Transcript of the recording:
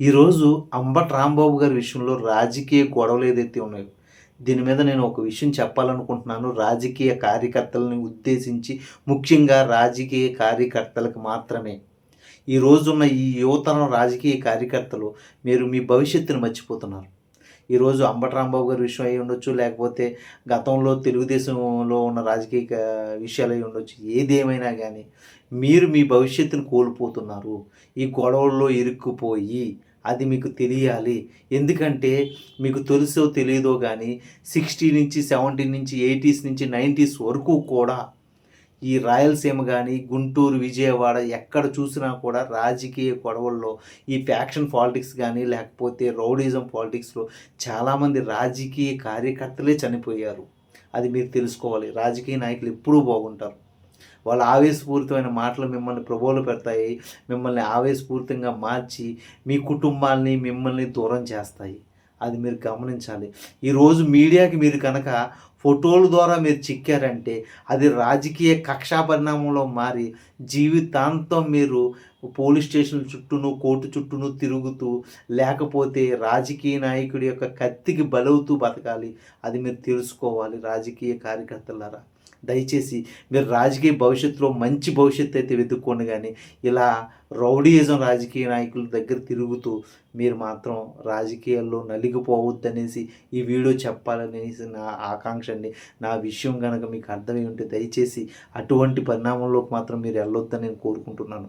ఈరోజు అంబటి రాంబాబు గారి విషయంలో రాజకీయ గొడవలు ఏదైతే ఉన్నాయో, దీని మీద నేను ఒక విషయం చెప్పాలనుకుంటున్నాను. రాజకీయ కార్యకర్తలని ఉద్దేశించి, ముఖ్యంగా రాజకీయ కార్యకర్తలకు మాత్రమే. ఈ రోజున్న ఈ యువతరం రాజకీయ కార్యకర్తలు మీరు మీ భవిష్యత్తును మర్చిపోతున్నారు. ఈరోజు అంబటి రాంబాబు గారి విషయం అయ్యి ఉండొచ్చు, లేకపోతే గతంలో తెలుగుదేశంలో ఉన్న రాజకీయ విషయాలై ఉండొచ్చు. ఏదేమైనా గానీ, మీరు మీ భవిష్యత్తును కోల్పోతున్నారు. ఈ గొడవల్లో ఇరుక్కుపోయి అది మీకు తెలియాలి. ఎందుకంటే మీకు తెలుసో తెలీదో గానీ 60 నుంచి 70 నుంచి 80s నుంచి 90s వరకు కూడా ఈ రాయలసీమ గానీ, గుంటూరు, విజయవాడ ఎక్కడ చూసినా కూడా రాజకీయ గొడవల్లో ఈ ఫ్యాక్షన్ పాలిటిక్స్ గానీ, లేకపోతే రౌడీయిజం పాలిటిక్స్‌లో చాలామంది రాజకీయ కార్యకర్తలే చనిపోయారు. అది మీరు తెలుసుకోవాలి. రాజకీయ నాయకులు ఎప్పుడూ బాగుంటారు. వాళ్ళ ఆవేశపూరితమైన మాటలు మిమ్మల్ని ప్రబోధ పెడతాయి. మిమ్మల్ని ఆవేశపూరితంగా మార్చి మీ కుటుంబాల్ని, మిమ్మల్ని దూరం చేస్తాయి. అది మీరు గమనించాలి. ఈరోజు మీడియాకి మీరు కనుక ఫోటోల ద్వారా మీరు చిక్కారంటే అది రాజకీయ కక్షా పరిణామంలో మారి జీవితాంతం మీరు పోలీస్ స్టేషన్ల చుట్టూను, కోర్టు చుట్టూను తిరుగుతూ, లేకపోతే రాజకీయ నాయకుడి యొక్క కత్తికి బలవుతూ బతకాలి. అది మీరు తెలుసుకోవాలి రాజకీయ కార్యకర్తలారా. దయచేసి మీరు రాజకీయ భవిష్యత్తులో మంచి భవిష్యత్తు అయితే వెతుక్కోండి కానీ ఇలా రౌడీయిజం రాజకీయ నాయకుల దగ్గర తిరుగుతూ మీరు మాత్రం రాజకీయాల్లో నలిగిపోవద్దనేసి ఈ వీడియో చెప్పాలనేసి నా ఆకాంక్ష అండి. నా విషయం కనుక మీకు అర్థమై ఉంటే దయచేసి అటువంటి పరిణామంలోకి మాత్రం మీరు వెళ్ళొద్దని నేను కోరుకుంటున్నాను.